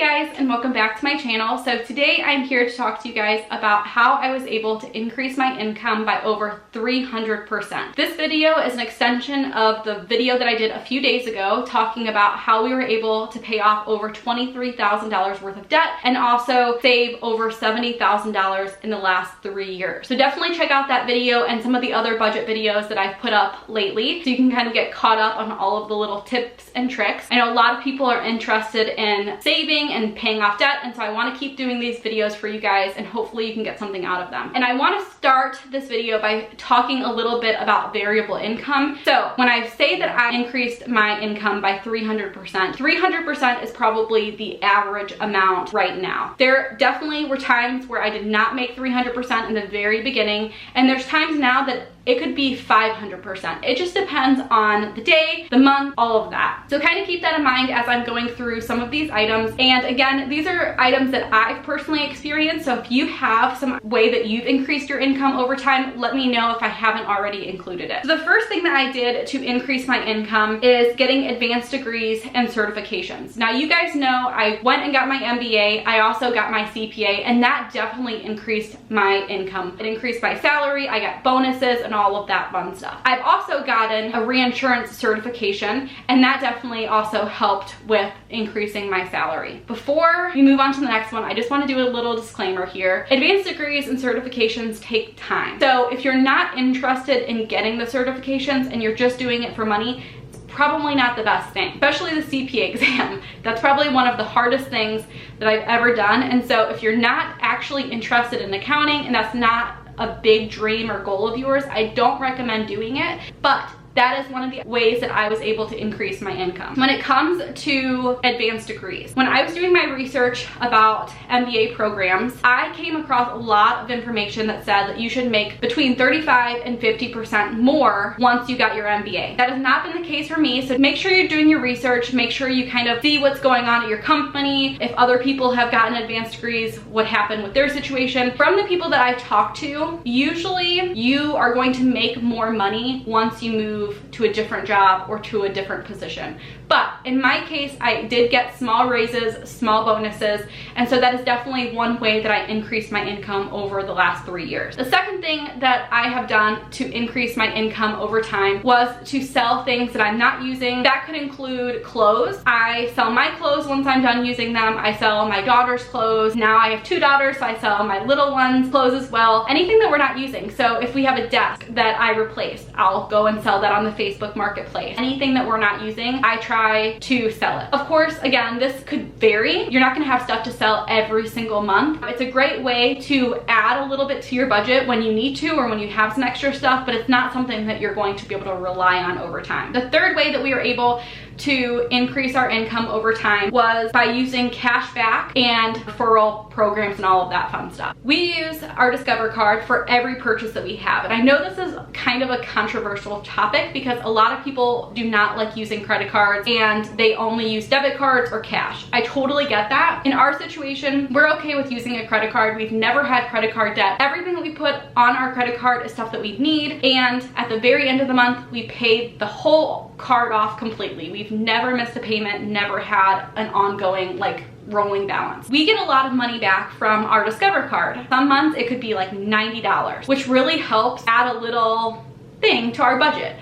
guys, and welcome back to my channel. So today I'm here to talk to you guys about how I was able to increase my income by over 300%. This video is an extension of the video that I did a few days ago talking about how we were able to pay off over $23,000 worth of debt and also save over $70,000 in the last 3 years. So definitely check out that video and some of the other budget videos that I've put up lately so you can kind of get caught up on all of the little tips and tricks. I know a lot of people are interested in saving and paying off debt, and so I want to keep doing these videos for you guys and hopefully you can get something out of them. And I want to start this video by talking a little bit about variable income. So when I say that I increased my income by 300% is probably the average amount right now. There definitely were times where I did not make 300% in the very beginning, and there's times now that it could be 500%. It just depends on the day, the month, all of that. So kind of keep that in mind as I'm going through some of these items. And again, these are items that I've personally experienced. So if you have some way that you've increased your income over time, let me know if I haven't already included it. So the first thing that I did to increase my income is getting advanced degrees and certifications. Now you guys know I went and got my MBA. I also got my CPA, and that definitely increased my income. It increased my salary. I got bonuses and all of that fun stuff. I've also gotten a reinsurance certification, and that definitely also helped with increasing my salary. Before we move on to the next one, I just want to do a little disclaimer here. Advanced degrees and certifications take time. So if you're not interested in getting the certifications and you're just doing it for money, probably not the best thing, especially the CPA exam. That's probably one of the hardest things that I've ever done. And so if you're not actually interested in accounting and that's not a big dream or goal of yours, I don't recommend doing it, but that is one of the ways that I was able to increase my income. When it comes to advanced degrees, when I was doing my research about MBA programs, I came across a lot of information that said that you should make between 35 and 50% more once you got your MBA. That has not been the case for me, so make sure you're doing your research, make sure you kind of see what's going on at your company, if other people have gotten advanced degrees, what happened with their situation. From the people that I've talked to, usually you are going to make more money once you move to a different job or to a different position. But in my case, I did get small raises, small bonuses, and so that is definitely one way that I increased my income over the last 3 years. The second thing that I have done to increase my income over time was to sell things that I'm not using. That could include clothes. I sell my clothes once I'm done using them. I sell my daughter's clothes. Now I have 2 daughters, so I sell my little one's clothes as well. Anything that we're not using. So if we have a desk that I replaced, I'll go and sell that on the Facebook Marketplace. Anything that we're not using, I try to sell it. Of course, again, this could vary. You're not gonna have stuff to sell every single month. It's a great way to add a little bit to your budget when you need to or when you have some extra stuff, but it's not something that you're going to be able to rely on over time. The third way that we were able to increase our income over time was by using cash back and referral programs and all of that fun stuff. We use our Discover card for every purchase that we have. And I know this is kind of a controversial topic because a lot of people do not like using credit cards and they only use debit cards or cash. I totally get that. In our situation, we're okay with using a credit card. We've never had credit card debt. Everything that we put on our credit card is stuff that we need, and at the very end of the month, we pay the whole card off completely. We've never missed a payment, never had an ongoing rolling balance. We get a lot of money back from our Discover card. Some months it could be like $90, which really helps add a little thing to our budget.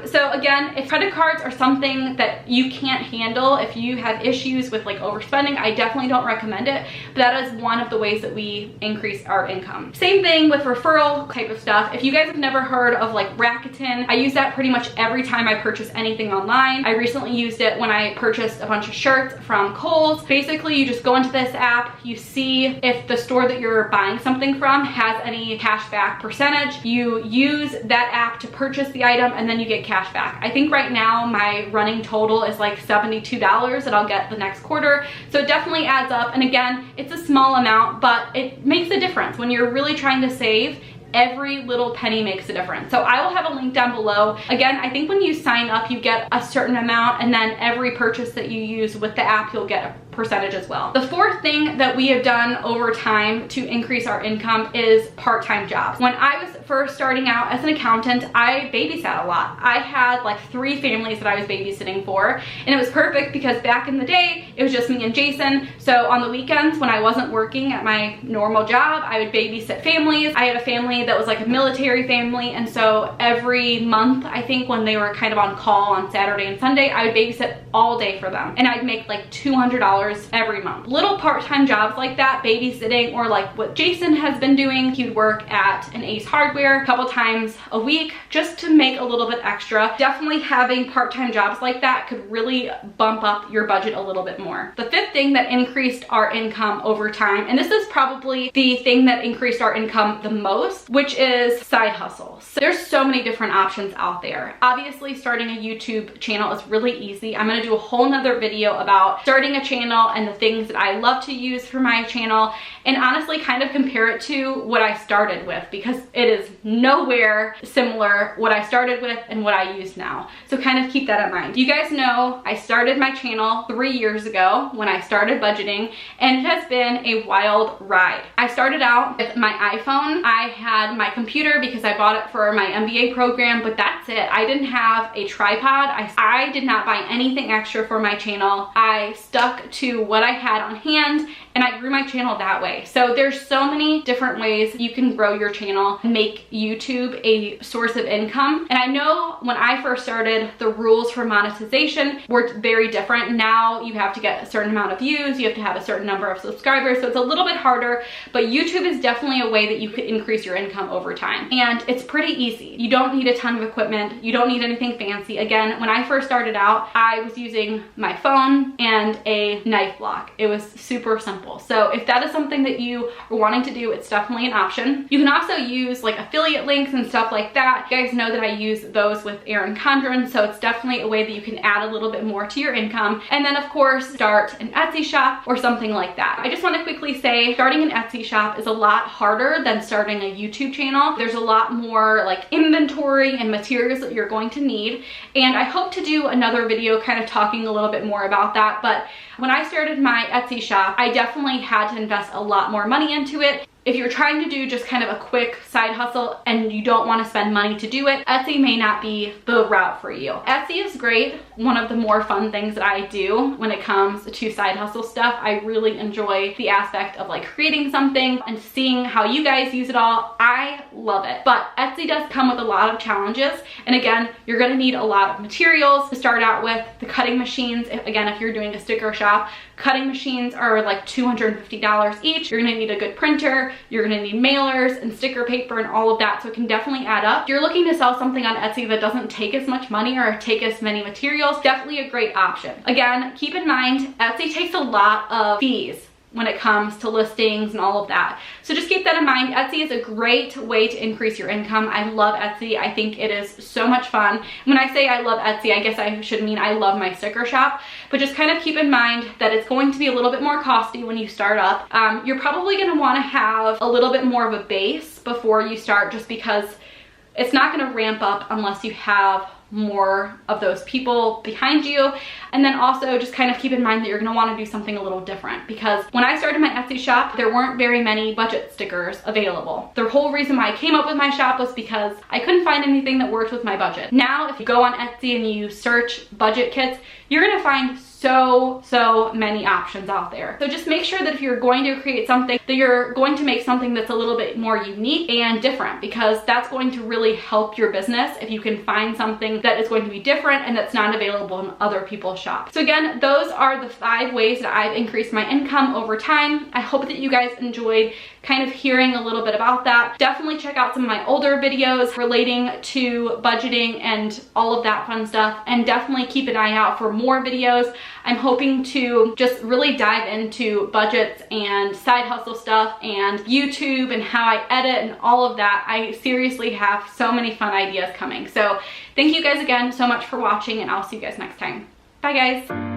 So again, if credit cards are something that you can't handle, if you have issues with overspending, I definitely don't recommend it, but that is one of the ways that we increase our income. Same thing with referral type of stuff. If you guys have never heard of Rakuten, I use that pretty much every time I purchase anything online. I recently used it when I purchased a bunch of shirts from Kohl's. Basically, you just go into this app, you see if the store that you're buying something from has any cash back percentage. You use that app to purchase the item, and then you get cash back. I think right now my running total is like $72 that I'll get the next quarter. So it definitely adds up. And again, it's a small amount, but it makes a difference. When you're really trying to save, every little penny makes a difference. So I will have a link down below. Again, I think when you sign up, you get a certain amount, and then every purchase that you use with the app, you'll get percentage as well. The fourth thing that we have done over time to increase our income is part-time jobs. When I was first starting out as an accountant, I babysat a lot. I had like 3 families that I was babysitting for, and it was perfect because back in the day, it was just me and Jason. So on the weekends when I wasn't working at my normal job, I would babysit families. I had a family that was like a military family, and so every month, I think when they were kind of on call on Saturday and Sunday, I would babysit all day for them, and I'd make like $200 every month. Little part-time jobs like that, babysitting, or like what Jason has been doing, he'd work at an Ace Hardware a couple times a week just to make a little bit extra. Definitely having part-time jobs like that could really bump up your budget a little bit more. The fifth thing that increased our income over time, and this is probably the thing that increased our income the most, which is side hustles. So there's so many different options out there. Obviously, starting a YouTube channel is really easy. I'm gonna do a whole nother video about starting a channel and the things that I love to use for my channel, and honestly kind of compare it to what I started with, because it is nowhere similar what I started with and what I use now. So kind of keep that in mind. You guys know I started my channel 3 years ago when I started budgeting, and it has been a wild ride. I started out with my iPhone. I had my computer because I bought it for my MBA program, but that's it. I didn't have a tripod. I did not buy anything extra for my channel. I stuck to what I had on hand, and I grew my channel that way. So there's so many different ways you can grow your channel and make YouTube a source of income. And I know when I first started, the rules for monetization were very different. Now you have to get a certain amount of views, you have to have a certain number of subscribers, so it's a little bit harder, but YouTube is definitely a way that you could increase your income over time. And it's pretty easy. You don't need a ton of equipment, you don't need anything fancy. Again, when I first started out, I was using my phone and a knife block. It was super simple. So if that is something that you are wanting to do, it's definitely an option. You can also use like affiliate links and stuff like that. You guys know that I use those with Erin Condren, so it's definitely a way that you can add a little bit more to your income. And then of course, start an Etsy shop or something like that. I just want to quickly say, starting an Etsy shop is a lot harder than starting a YouTube channel. There's a lot more like inventory and materials that you're going to need. And I hope to do another video kind of talking a little bit more about that. But when I started my Etsy shop, I definitely had to invest a lot more money into it. If you're trying to do just kind of a quick side hustle and you don't want to spend money to do it, Etsy may not be the route for you. Etsy is great. One of the more fun things that I do when it comes to side hustle stuff. I really enjoy the aspect of like creating something and seeing how you guys use it all. I love it. But Etsy does come with a lot of challenges. And again, you're going to need a lot of materials to start out with. The cutting machines, again, if you're doing a sticker shop, cutting machines are like $250 each. You're gonna need a good printer, you're gonna need mailers and sticker paper and all of that, so it can definitely add up. If you're looking to sell something on Etsy that doesn't take as much money or take as many materials, definitely a great option. Again, keep in mind, Etsy takes a lot of fees when it comes to listings and all of that. So just keep that in mind. Etsy is a great way to increase your income. I love Etsy. I think it is so much fun. When I say I love Etsy, I guess I should mean I love my sticker shop, but just kind of keep in mind that it's going to be a little bit more costly when you start up. You're probably gonna wanna have a little bit more of a base before you start, just because it's not gonna ramp up unless you have more of those people behind you. And then also just kind of keep in mind that you're gonna wanna do something a little different, because when I started my Etsy shop, there weren't very many budget stickers available. The whole reason why I came up with my shop was because I couldn't find anything that worked with my budget. Now, if you go on Etsy and you search budget kits, you're gonna find so many options out there. So just make sure that if you're going to create something, that you're going to make something that's a little bit more unique and different, because that's going to really help your business if you can find something that is going to be different and that's not available in other people's shops. So again, those are the 5 ways that I've increased my income over time. I hope that you guys enjoyed kind of hearing a little bit about that. Definitely check out some of my older videos relating to budgeting and all of that fun stuff, and definitely keep an eye out for more videos. I'm hoping to just really dive into budgets and side hustle stuff and YouTube and how I edit and all of that. I seriously have so many fun ideas coming. So thank you guys again so much for watching, and I'll see you guys next time. Bye guys.